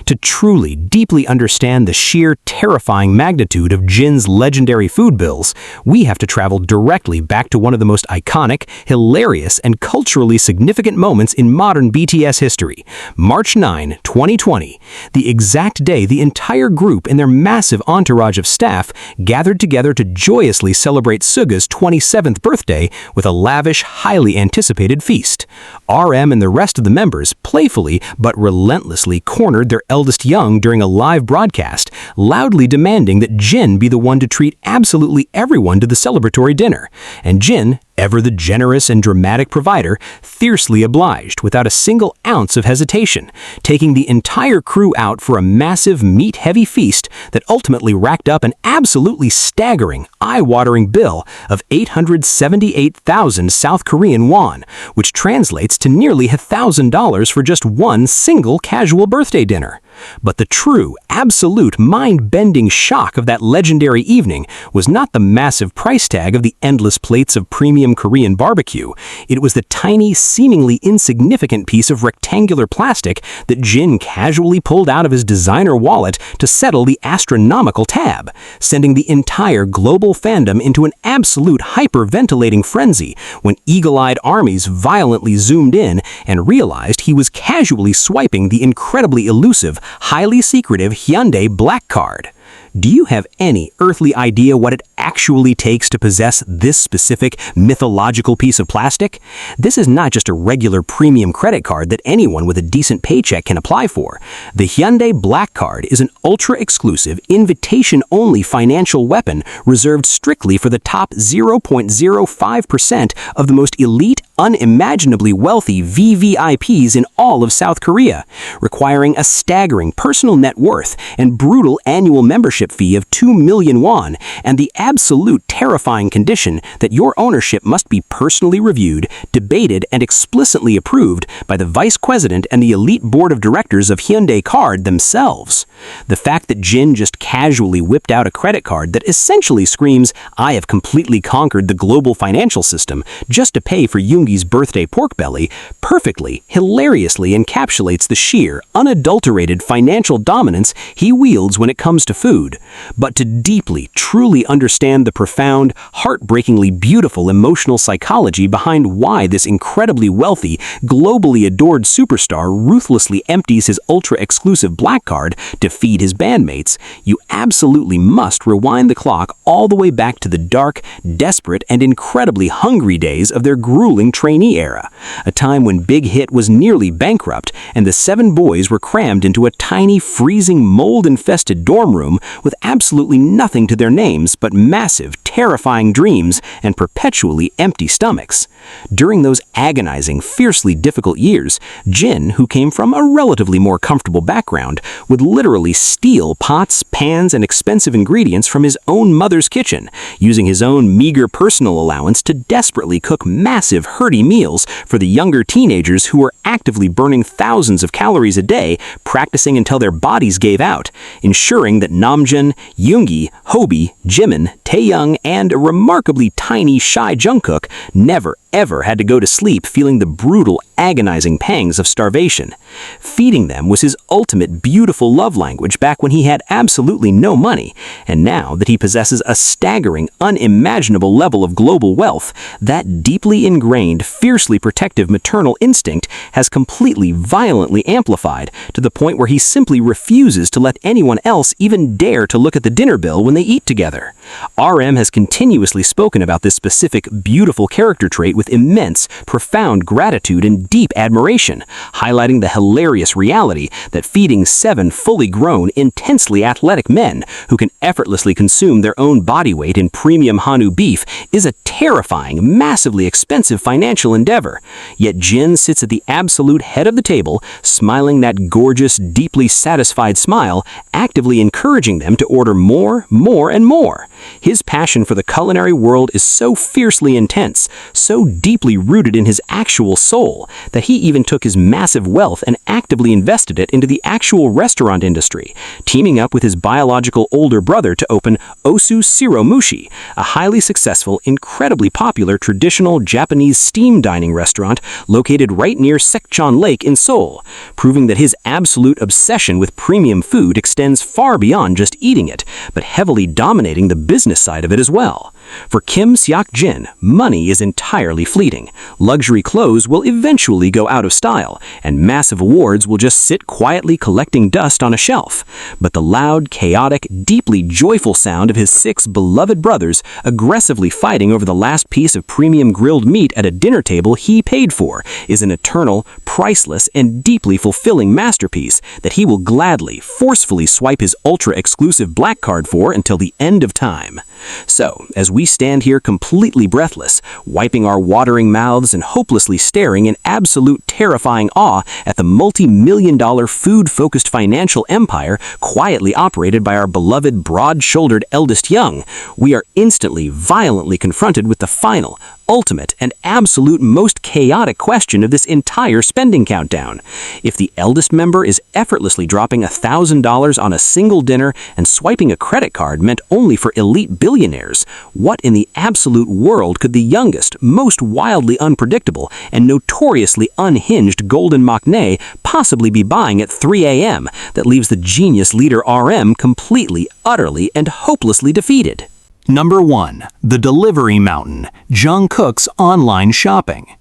To truly, deeply understand the sheer, terrifying magnitude of Jin's legendary food bills, we have to travel directly back to one of the most iconic, hilarious, and culturally significant moments in modern BTS history, March 9, 2020, the exact day the entire group and their massive entourage of staff gathered together to joyously celebrate Suga's 27th birthday with a lavish, highly anticipated feast. RM and the rest of the members playfully but relentlessly cornered their eldest Young during a live broadcast, loudly demanding that Jin be the one to treat absolutely everyone to the celebratory dinner. And Jin, ever the generous and dramatic provider, fiercely obliged without a single ounce of hesitation, taking the entire crew out for a massive meat-heavy feast that ultimately racked up an absolutely staggering, eye-watering bill of 878,000 South Korean won, which translates to nearly $1,000 for just one single casual birthday dinner. But the true, absolute, mind-bending shock of that legendary evening was not the massive price tag of the endless plates of premium Korean barbecue. It was the tiny, seemingly insignificant piece of rectangular plastic that Jin casually pulled out of his designer wallet to settle the astronomical tab, sending the entire global fandom into an absolute hyperventilating frenzy when eagle-eyed armies violently zoomed in and realized he was casually swiping the incredibly elusive, highly secretive Hyundai Black Card. Do you have any earthly idea what it actually takes to possess this specific mythological piece of plastic? This is not just a regular premium credit card that anyone with a decent paycheck can apply for. The Hyundai Black Card is an ultra-exclusive, invitation-only financial weapon reserved strictly for the top 0.05% of the most elite, unimaginably wealthy VVIPs in all of South Korea, requiring a staggering personal net worth and brutal annual membership fee of 2 million won, and the absolute terrifying condition that your ownership must be personally reviewed, debated, and explicitly approved by the vice president and the elite board of directors of Hyundai Card themselves. The fact that Jin just casually whipped out a credit card that essentially screams, "I have completely conquered the global financial system," just to pay for Yoongi's birthday pork belly, perfectly, hilariously encapsulates the sheer, unadulterated financial dominance he wields when it comes to food. But to deeply, truly understand the profound, heartbreakingly beautiful emotional psychology behind why this incredibly wealthy, globally adored superstar ruthlessly empties his ultra-exclusive black card to feed his bandmates, you absolutely must rewind the clock all the way back to the dark, desperate, and incredibly hungry days of their grueling trainee era, a time when Big Hit was nearly bankrupt and the 7 boys were crammed into a tiny, freezing, mold-infested dorm room with absolutely nothing to their names but massive, terrifying dreams and perpetually empty stomachs. During those agonizing, fiercely difficult years, Jin, who came from a relatively more comfortable background, would literally steal pots, pans, and expensive ingredients from his own mother's kitchen, using his own meager personal allowance to desperately cook massive, hearty meals for the younger teenagers who were actively burning thousands of calories a day, practicing until their bodies gave out, ensuring that Namjoon, Yoongi, Hobi, Jimin, Taehyung, and a remarkably tiny, shy Jungkook never ever had to go to sleep feeling the brutal, agonizing pangs of starvation. Feeding them was his ultimate beautiful love language back when he had absolutely no money, and now that he possesses a staggering, unimaginable level of global wealth, that deeply ingrained, fiercely protective maternal instinct has completely violently amplified to the point where he simply refuses to let anyone else even dare to look at the dinner bill when they eat together. RM has continuously spoken about this specific, beautiful character trait with immense, profound gratitude and deep admiration, highlighting the hilarious reality that feeding 7 fully grown, intensely athletic men who can effortlessly consume their own body weight in premium Hanu beef is a terrifying, massively expensive financial endeavor. Yet Jin sits at the absolute head of the table, smiling that gorgeous, deeply satisfied smile, actively encouraging them to order more, and more. His passion for the culinary world is so fiercely intense, so deeply rooted in his actual soul, that he even took his massive wealth and actively invested it into the actual restaurant industry, teaming up with his biological older brother to open Osu Shiro Mushi, a highly successful, incredibly popular traditional Japanese steam dining restaurant located right near Sekcheon Lake in Seoul, proving that his absolute obsession with premium food extends far beyond just eating it, but heavily dominating the business side of it as well. For Kim Seok-jin, money is entirely fleeting. Luxury clothes will eventually go out of style, and massive awards will just sit quietly collecting dust on a shelf. But the loud, chaotic, deeply joyful sound of his 6 beloved brothers aggressively fighting over the last piece of premium grilled meat at a dinner table he paid for is an eternal, priceless, and deeply fulfilling masterpiece that he will gladly, forcefully swipe his ultra-exclusive black card for until the end of time. So, as we stand here completely breathless, wiping our watering mouths and hopelessly staring in absolute terrifying awe at the multi-million-dollar food-focused financial empire quietly operated by our beloved broad-shouldered eldest young, we are instantly, violently confronted with the final, ultimate and absolute most chaotic question of this entire spending countdown. If the eldest member is effortlessly dropping $1,000 on a single dinner and swiping a credit card meant only for elite billionaires, what in the absolute world could the youngest, most wildly unpredictable, and notoriously unhinged golden maknae possibly be buying at 3 a.m. that leaves the genius leader RM completely, utterly, and hopelessly defeated? Number 1. The Delivery Mountain, Jungkook's online shopping.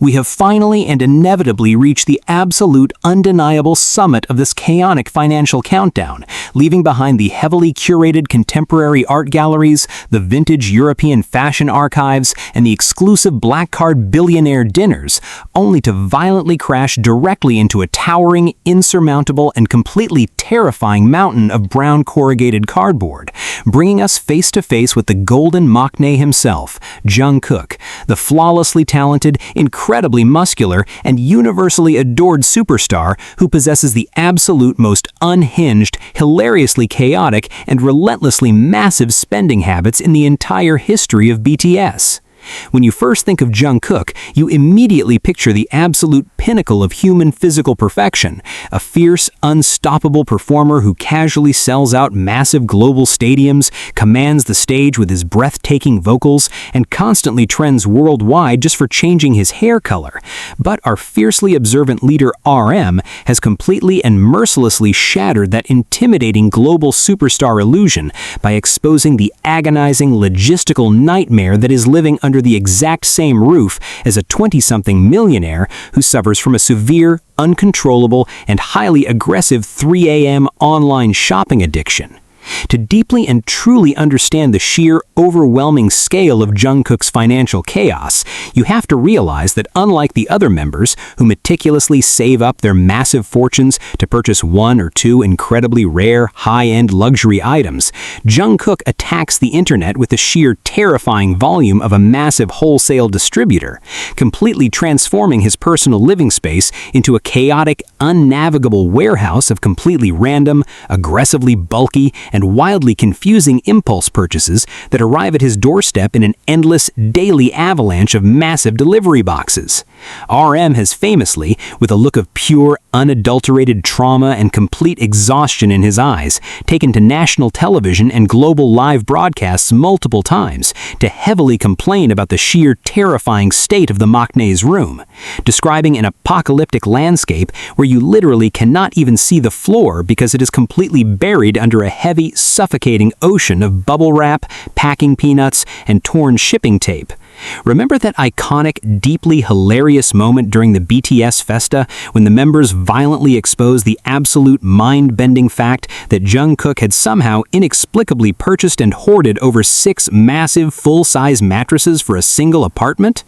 We have finally and inevitably reached the absolute undeniable summit of this chaotic financial countdown, leaving behind the heavily curated contemporary art galleries, the vintage European fashion archives, and the exclusive black card billionaire dinners, only to violently crash directly into a towering, insurmountable, and completely terrifying mountain of brown corrugated cardboard, bringing us face to face with the golden maknae himself, Jungkook, the flawlessly talented, incredibly muscular, and universally adored superstar who possesses the absolute most unhinged, hilariously chaotic, and relentlessly massive spending habits in the entire history of BTS. When you first think of Jungkook, you immediately picture the absolute pinnacle of human physical perfection, a fierce, unstoppable performer who casually sells out massive global stadiums, commands the stage with his breathtaking vocals, and constantly trends worldwide just for changing his hair color. But our fiercely observant leader RM has completely and mercilessly shattered that intimidating global superstar illusion by exposing the agonizing logistical nightmare that is living under the exact same roof as a 20-something millionaire who suffers from a severe, uncontrollable, and highly aggressive 3 a.m. online shopping addiction. To deeply and truly understand the sheer, overwhelming scale of Jungkook's financial chaos, you have to realize that unlike the other members who meticulously save up their massive fortunes to purchase 1 or 2 incredibly rare, high-end luxury items, Jungkook attacks the internet with the sheer terrifying volume of a massive wholesale distributor, completely transforming his personal living space into a chaotic, unnavigable warehouse of completely random, aggressively bulky, and wildly confusing impulse purchases that arrive at his doorstep in an endless, daily avalanche of massive delivery boxes. RM has famously, with a look of pure, unadulterated trauma and complete exhaustion in his eyes, taken to national television and global live broadcasts multiple times to heavily complain about the sheer terrifying state of the maknae's room, describing an apocalyptic landscape where you literally cannot even see the floor because it is completely buried under a heavy, suffocating ocean of bubble wrap, packing peanuts, and torn shipping tape. Remember that iconic, deeply hilarious moment during the BTS Festa when the members violently exposed the absolute mind-bending fact that Jungkook had somehow inexplicably purchased and hoarded over 6 massive full-size mattresses for a single apartment?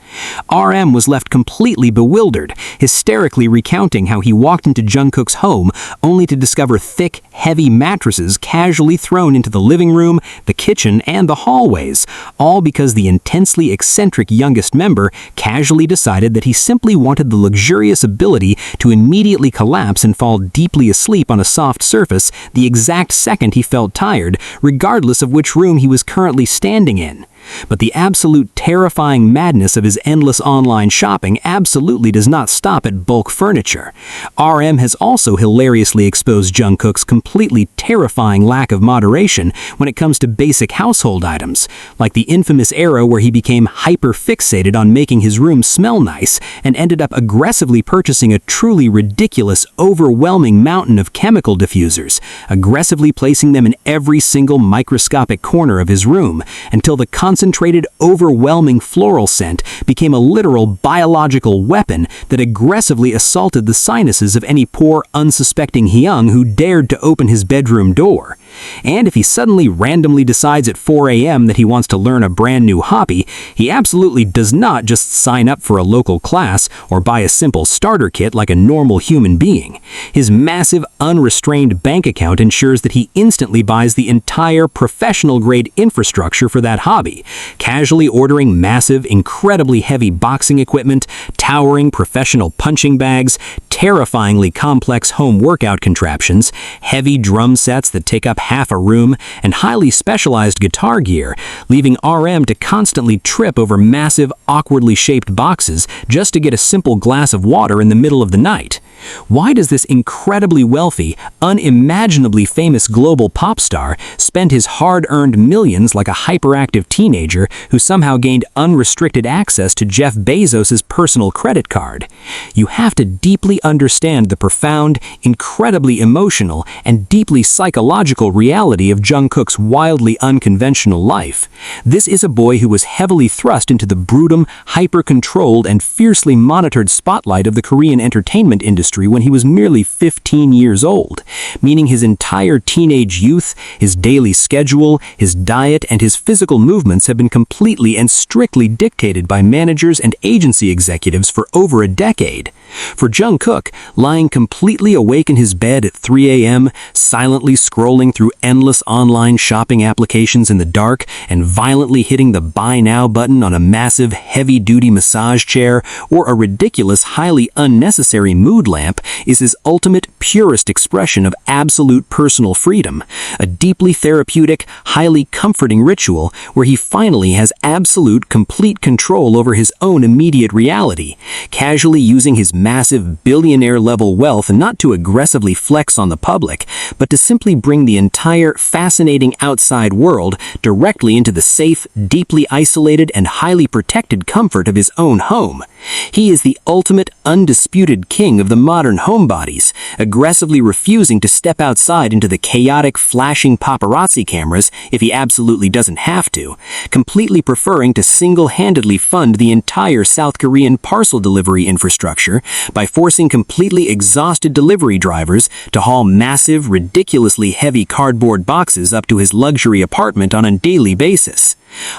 RM was left completely bewildered, hysterically recounting how he walked into Jungkook's home only to discover thick, heavy mattresses casually thrown into the living room, the kitchen, and the hallways, all because the intensely eccentric youngest member casually decided that he simply wanted the luxurious ability to immediately collapse and fall deeply asleep on a soft surface the exact second he felt tired, regardless of which room he was currently standing in. But the absolute terrifying madness of his endless online shopping absolutely does not stop at bulk furniture. RM has also hilariously exposed Jungkook's completely terrifying lack of moderation when it comes to basic household items, like the infamous era where he became hyper-fixated on making his room smell nice and ended up aggressively purchasing a truly ridiculous, overwhelming mountain of chemical diffusers, aggressively placing them in every single microscopic corner of his room until the concentrated, overwhelming floral scent became a literal biological weapon that aggressively assaulted the sinuses of any poor, unsuspecting Hyung who dared to open his bedroom door. And if he suddenly randomly decides at 4 a.m. that he wants to learn a brand new hobby, he absolutely does not just sign up for a local class or buy a simple starter kit like a normal human being. His massive, unrestrained bank account ensures that he instantly buys the entire professional-grade infrastructure for that hobby, casually ordering massive, incredibly heavy boxing equipment, towering professional punching bags, terrifyingly complex home workout contraptions, heavy drum sets that take up half a room, and highly specialized guitar gear, leaving RM to constantly trip over massive, awkwardly shaped boxes just to get a simple glass of water in the middle of the night. Why does this incredibly wealthy, unimaginably famous global pop star spend his hard-earned millions like a hyperactive teenager who somehow gained unrestricted access to Jeff Bezos' personal credit card? You have to deeply understand the profound, incredibly emotional, and deeply psychological reality of Jungkook's wildly unconventional life. This is a boy who was heavily thrust into the brutal, hyper-controlled, and fiercely monitored spotlight of the Korean entertainment industry when he was merely 15 years old, meaning his entire teenage youth, his daily schedule, his diet, and his physical movements have been completely and strictly dictated by managers and agency executives for over a decade. For Jungkook, lying completely awake in his bed at 3 a.m., silently scrolling through endless online shopping applications in the dark, and violently hitting the Buy Now button on a massive, heavy-duty massage chair or a ridiculous, highly unnecessary mood lamp is his ultimate, purest expression of absolute personal freedom, a deeply therapeutic, highly comforting ritual where he finally has absolute, complete control over his own immediate reality, casually using his massive billionaire-level wealth not to aggressively flex on the public, but to simply bring the entire fascinating outside world directly into the safe, deeply isolated, and highly protected comfort of his own home. He is the ultimate, undisputed king of the modern homebodies, aggressively refusing to step outside into the chaotic, flashing paparazzi cameras if he absolutely doesn't have to, completely preferring to single-handedly fund the entire South Korean parcel delivery infrastructure by forcing completely exhausted delivery drivers to haul massive, ridiculously heavy cardboard boxes up to his luxury apartment on a daily basis.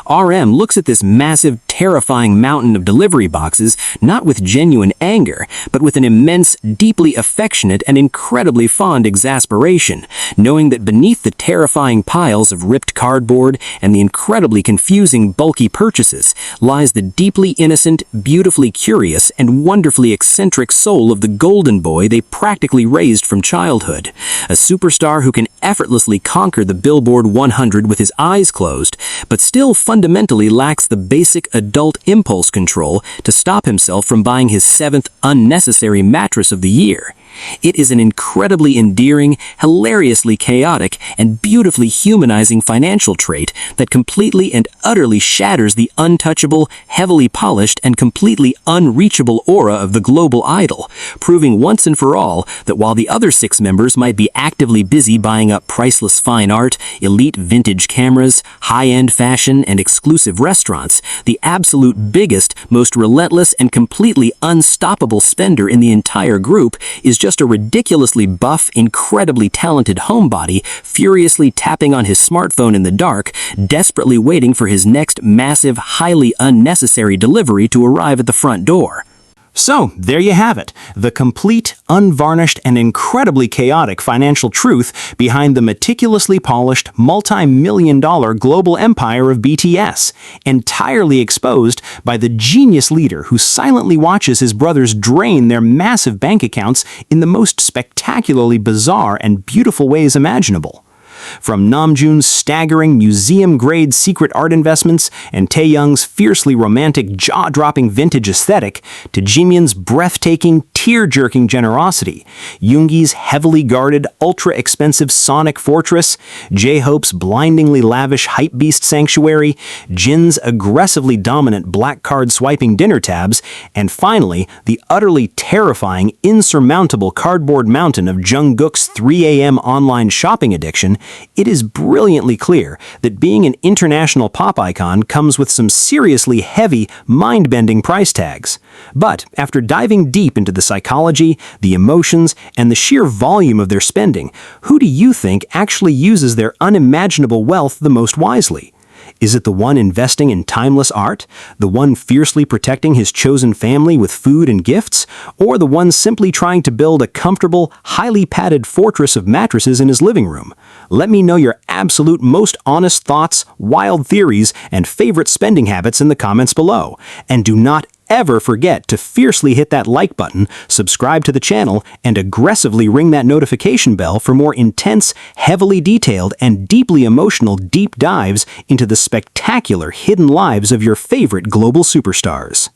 RM looks at this massive, terrifying mountain of delivery boxes not with genuine anger, but with an immense, deeply affectionate and incredibly fond exasperation, knowing that beneath the terrifying piles of ripped cardboard and the incredibly confusing, bulky purchases lies the deeply innocent, beautifully curious, and wonderfully eccentric soul of the golden boy they practically raised from childhood, a superstar who can effortlessly conquer the Billboard 100 with his eyes closed, but still fundamentally lacks the basic adult impulse control to stop himself from buying his 7th unnecessary mattress of the year. It is an incredibly endearing, hilariously chaotic, and beautifully humanizing financial trait that completely and utterly shatters the untouchable, heavily polished, and completely unreachable aura of the global idol, proving once and for all that while the other 6 members might be actively busy buying up priceless fine art, elite vintage cameras, high-end fashion, and exclusive restaurants, the absolute biggest, most relentless, and completely unstoppable spender in the entire group is just a ridiculously buff, incredibly talented homebody furiously tapping on his smartphone in the dark, desperately waiting for his next massive, highly unnecessary delivery to arrive at the front door. So, there you have it, the complete, unvarnished, and incredibly chaotic financial truth behind the meticulously polished, multi-million-dollar global empire of BTS, entirely exposed by the genius leader who silently watches his brothers drain their massive bank accounts in the most spectacularly bizarre and beautiful ways imaginable. From Namjoon's staggering museum-grade secret art investments and Taehyung's fiercely romantic, jaw-dropping vintage aesthetic to Jimin's breathtaking, tear-jerking generosity, Yoongi's heavily guarded, ultra-expensive sonic fortress, J-Hope's blindingly lavish hypebeast sanctuary, Jin's aggressively dominant black card swiping dinner tabs, and finally, the utterly terrifying, insurmountable cardboard mountain of Jungkook's 3 a.m. online shopping addiction, it is brilliantly clear that being an international pop icon comes with some seriously heavy, mind-bending price tags. But after diving deep into the psychology, the emotions, and the sheer volume of their spending, who do you think actually uses their unimaginable wealth the most wisely? Is it the one investing in timeless art, the one fiercely protecting his chosen family with food and gifts, or the one simply trying to build a comfortable, highly padded fortress of mattresses in his living room? Let me know your absolute most honest thoughts, wild theories, and favorite spending habits in the comments below. And do not ever forget to fiercely hit that like button, subscribe to the channel, and aggressively ring that notification bell for more intense, heavily detailed, and deeply emotional deep dives into the spectacular hidden lives of your favorite global superstars.